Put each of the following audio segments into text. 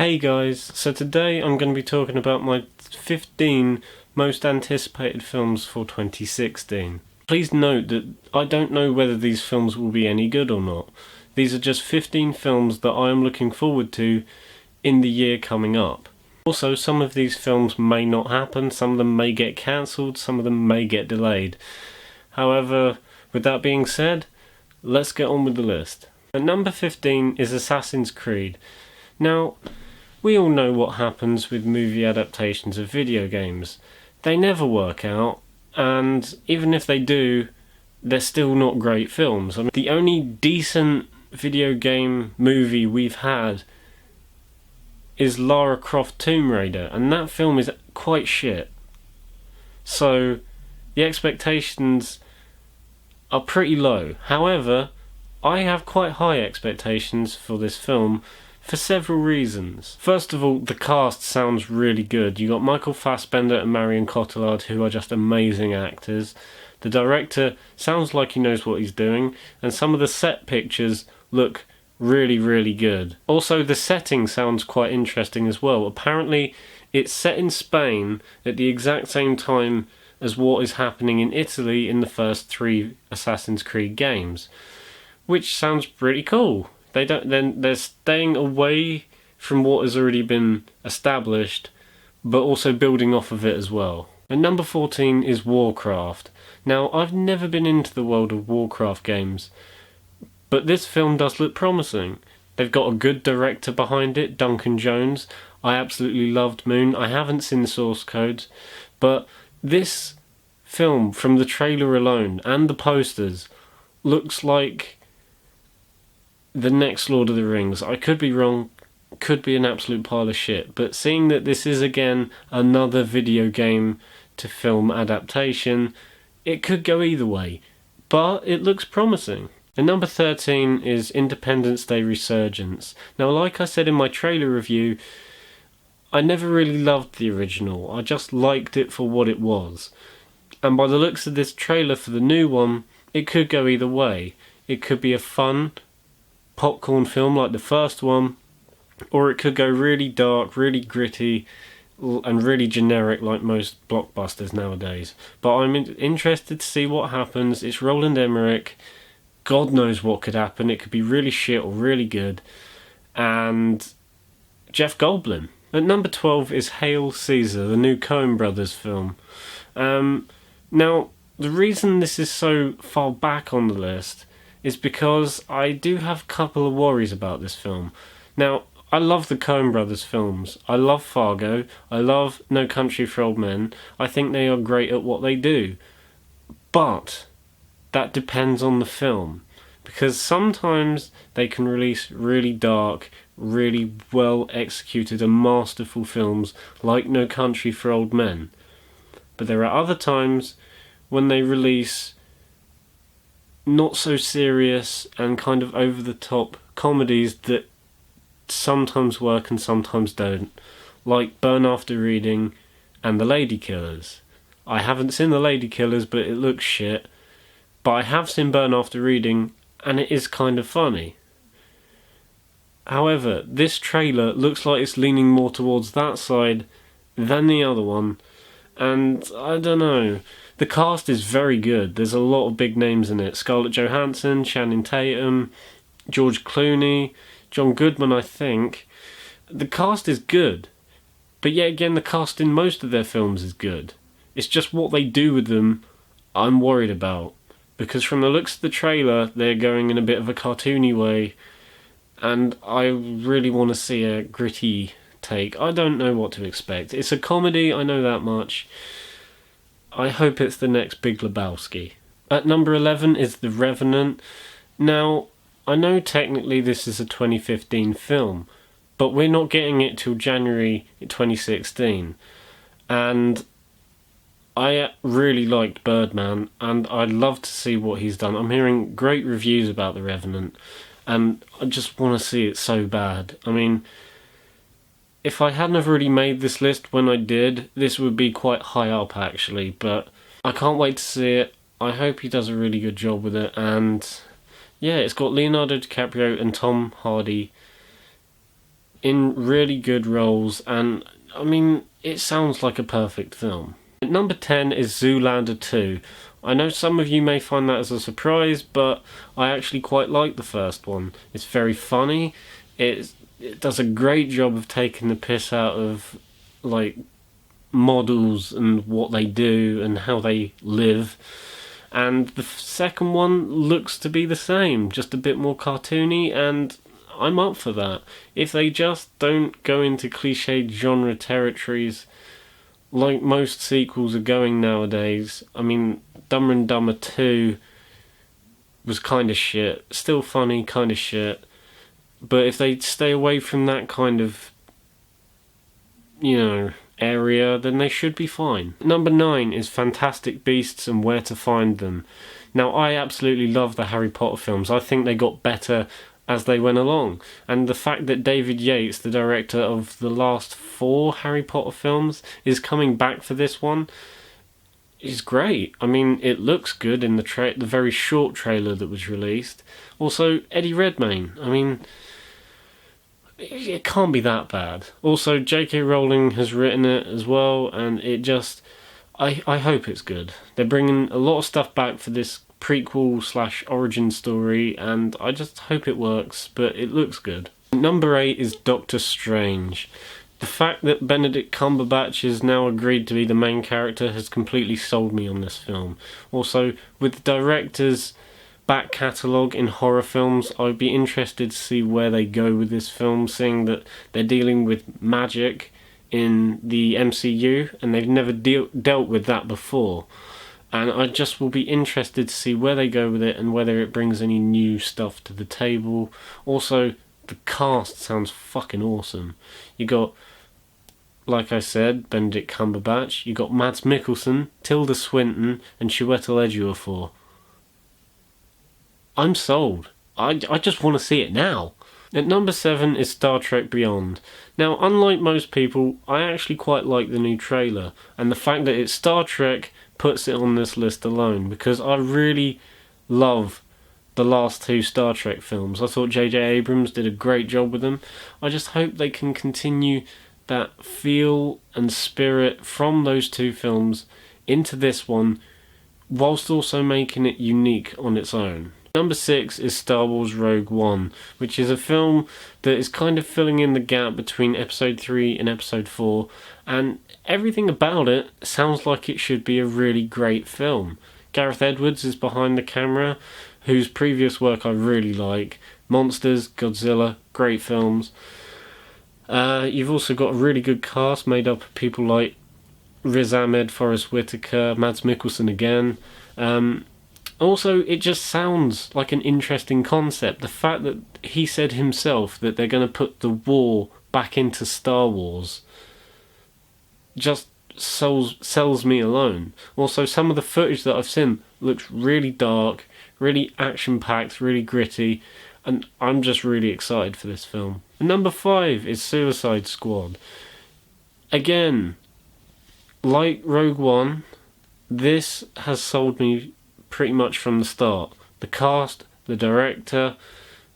Hey guys, so today I'm going to be talking about my 15 most anticipated films for 2016. Please note that I don't know whether these films will be any good or not. These are just 15 films that I am looking forward to in the year coming up. Also, some of these films may not happen, some of them may get cancelled, some of them may get delayed. However, with that being said, let's get on with the list. At number 15 is Assassin's Creed. Now, we all know what happens with movie adaptations of video games. They never work out, and even if they do, they're still not great films. I mean, the only decent video game movie we've had is Lara Croft Tomb Raider, and that film is quite shit. So, the expectations are pretty low. However, I have quite high expectations for this film for several reasons. First of all, the cast sounds really good. You got Michael Fassbender and Marion Cotillard, who are just amazing actors. The director sounds like he knows what he's doing, and some of the set pictures look really, really good. Also, the setting sounds quite interesting as well. Apparently, it's set in Spain at the exact same time as what is happening in Italy in the first 3 Assassin's Creed games, which sounds pretty cool. They're staying away from what has already been established, but also building off of it as well. And number 14 is Warcraft. Now, I've never been into the world of Warcraft games, but this film does look promising. They've got a good director behind it, Duncan Jones. I absolutely loved Moon. I haven't seen the source codes, but this film, from the trailer alone and the posters, looks like the next Lord of the Rings. I could be wrong, could be an absolute pile of shit, but seeing that this is again another video game to film adaptation, it could go either way, but it looks promising. And number 13 is Independence Day Resurgence. Now, like I said in my trailer review, I never really loved the original. I just liked it for what it was. And by the looks of this trailer for the new one, it could go either way. It could be a fun popcorn film like the first one, or it could go really dark, really gritty, and really generic like most blockbusters nowadays. But I'm interested to see what happens. It's Roland Emmerich. God knows what could happen. It could be really shit or really good. And Jeff Goldblum. At number 12 is Hail Caesar, the new Coen brothers film. Now, the reason this is so far back on the list is because I do have a couple of worries about this film. Now, I love the Coen brothers films. I love Fargo. I love No Country for Old Men. I think they are great at what they do. But that depends on the film, because sometimes they can release really dark, really well executed and masterful films like No Country for Old Men. But there are other times when they release not so serious and kind of over the top comedies that sometimes work and sometimes don't, like Burn After Reading and The Lady Killers. I haven't seen The Lady Killers, but it looks shit. But I have seen Burn After Reading, and it is kind of funny. However, this trailer looks like it's leaning more towards that side than the other one, and I don't know. The cast is very good. There's a lot of big names in it. Scarlett Johansson, Channing Tatum, George Clooney, John Goodman, I think. The cast is good. But yet again, the cast in most of their films is good. It's just what they do with them I'm worried about. Because from the looks of the trailer, they're going in a bit of a cartoony way, and I really want to see a gritty take. I don't know what to expect. It's a comedy, I know that much. I hope it's the next Big Lebowski. At number 11 is The Revenant. Now, I know technically this is a 2015 film, but we're not getting it till January 2016. And I really liked Birdman, and I'd love to see what he's done. I'm hearing great reviews about The Revenant, and I just want to see it so bad. I mean, if I hadn't have already made this list when I did, this would be quite high up actually, but I can't wait to see it. I hope he does a really good job with it, and yeah, it's got Leonardo DiCaprio and Tom Hardy in really good roles, and I mean, it sounds like a perfect film. At number 10 is Zoolander 2. I know some of you may find that as a surprise, but I actually quite like the first one. It's very funny. It does a great job of taking the piss out of, like, models and what they do and how they live. And the second one looks to be the same, just a bit more cartoony, and I'm up for that. If they just don't go into cliched genre territories like most sequels are going nowadays. I mean, Dumber and Dumber 2 was kind of shit. Still funny, kind of shit. But if they stay away from that kind of, area, then they should be fine. Number 9 is Fantastic Beasts and Where to Find Them. Now, I absolutely love the Harry Potter films. I think they got better as they went along. And the fact that David Yates, the director of the last 4 Harry Potter films, is coming back for this one is great. I mean, it looks good in the very short trailer that was released. Also, Eddie Redmayne. I mean, it can't be that bad. Also, J.K. Rowling has written it as well, and it just... I hope it's good. They're bringing a lot of stuff back for this prequel/origin story, and I just hope it works, but it looks good. Number 8 is Doctor Strange. The fact that Benedict Cumberbatch is now agreed to be the main character has completely sold me on this film. Also, with the director's back catalogue in horror films, I'd be interested to see where they go with this film, seeing that they're dealing with magic in the MCU, and they've never dealt with that before. And I just will be interested to see where they go with it and whether it brings any new stuff to the table. Also, the cast sounds fucking awesome. You got, like I said, Benedict Cumberbatch. You got Mads Mikkelsen, Tilda Swinton, and Chiwetel Ejiofor. I'm sold. I just want to see it now. At number 7 is Star Trek Beyond. Now, unlike most people, I actually quite like the new trailer, and the fact that it's Star Trek puts it on this list alone, because I really love the last 2 Star Trek films. I thought J.J. Abrams did a great job with them. I just hope they can continue that feel and spirit from those 2 films into this one, whilst also making it unique on its own. Number 6 is Star Wars Rogue One, which is a film that is kind of filling in the gap between Episode 3 and Episode 4, and everything about it sounds like it should be a really great film. Gareth Edwards is behind the camera, whose previous work I really like. Monsters, Godzilla, great films. You've also got a really good cast made up of people like Riz Ahmed, Forrest Whitaker, Mads Mikkelsen again. Also, it just sounds like an interesting concept. The fact that he said himself that they're going to put the war back into Star Wars just sells me alone. Also, some of the footage that I've seen looks really dark, really action-packed, really gritty, and I'm just really excited for this film. And number 5 is Suicide Squad. Again, like Rogue One, this has sold me pretty much from the start. The cast, the director,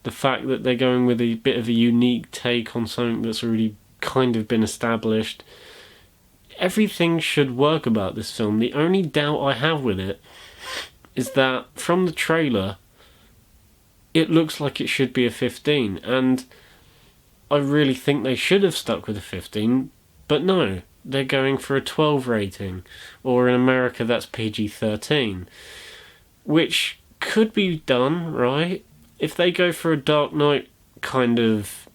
the fact that they're going with a bit of a unique take on something that's already kind of been established. Everything should work about this film. The only doubt I have with it is that from the trailer, it looks like it should be a 15, and I really think they should have stuck with a 15, but no, they're going for a 12 rating, or in America that's PG-13. Which could be done, right? If they go for a Dark Knight kind of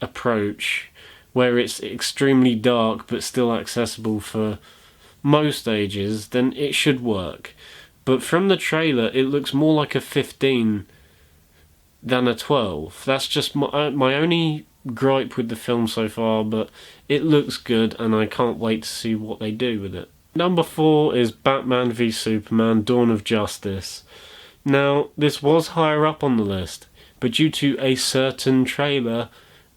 approach, where it's extremely dark but still accessible for most ages, then it should work. But from the trailer, it looks more like a 15 than a 12. That's just my only gripe with the film so far, but it looks good and I can't wait to see what they do with it. Number 4 is Batman v Superman: Dawn of Justice. Now, this was higher up on the list, but due to a certain trailer,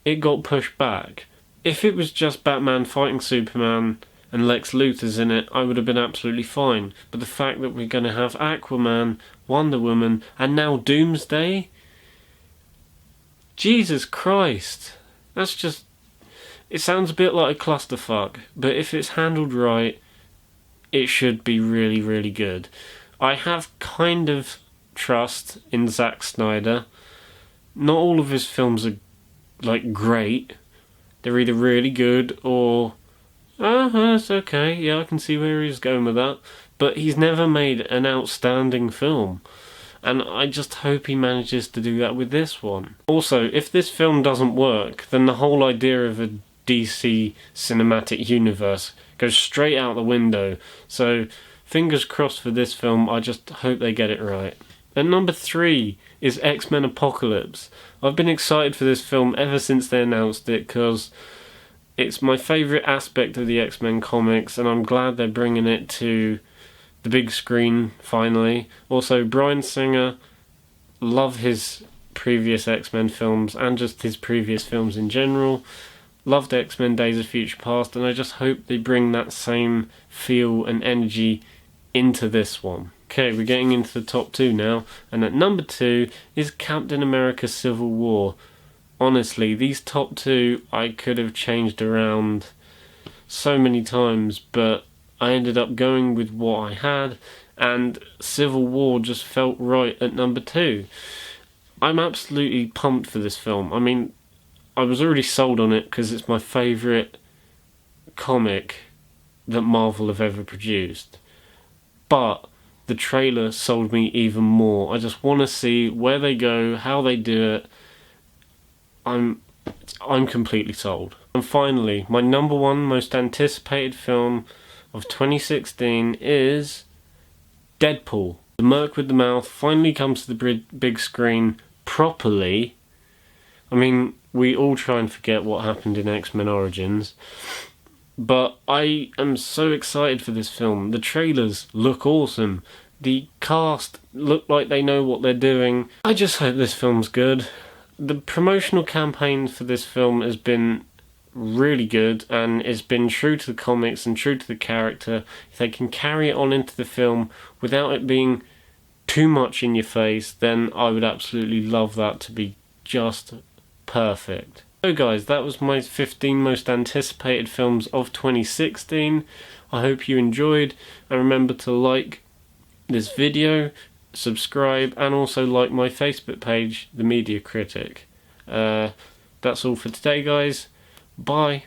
it got pushed back. If it was just Batman fighting Superman and Lex Luthor's in it, I would have been absolutely fine. But the fact that we're going to have Aquaman, Wonder Woman, and now Doomsday? Jesus Christ. That's just... It sounds a bit like a clusterfuck, but if it's handled right, it should be really, really good. I have kind of trust in Zack Snyder. Not all of his films are, like, great. They're either really good or... it's okay, yeah, I can see where he's going with that. But he's never made an outstanding film. And I just hope he manages to do that with this one. Also, if this film doesn't work, then the whole idea of a DC cinematic universe goes straight out the window. So, fingers crossed for this film, I just hope they get it right. At number 3 is X-Men Apocalypse. I've been excited for this film ever since they announced it, because it's my favourite aspect of the X-Men comics, and I'm glad they're bringing it to the big screen finally. Also, Bryan Singer, love his previous X-Men films and just his previous films in general. Loved X-Men Days of Future Past, and I just hope they bring that same feel and energy into this one. Okay, we're getting into the top 2 now, and at number 2 is Captain America Civil War. Honestly, these top 2 I could have changed around so many times, but I ended up going with what I had, and Civil War just felt right at number 2. I'm absolutely pumped for this film. I mean, I was already sold on it because it's my favourite comic that Marvel have ever produced. But the trailer sold me even more. I just want to see where they go, how they do it. I'm completely sold. And finally, my number 1 most anticipated film of 2016 is Deadpool. The Merc with the Mouth finally comes to the big screen properly. I mean, we all try and forget what happened in X-Men Origins, but I am so excited for this film. The trailers look awesome. The cast look like they know what they're doing. I just hope this film's good. The promotional campaign for this film has been really good, and it's been true to the comics and true to the character. If they can carry it on into the film without it being too much in your face, then I would absolutely love that to be just perfect. So guys, that was my 15 most anticipated films of 2016. I hope you enjoyed, and remember to like this video, subscribe, and also like my Facebook page, The Media Critic. That's all for today, guys. Bye.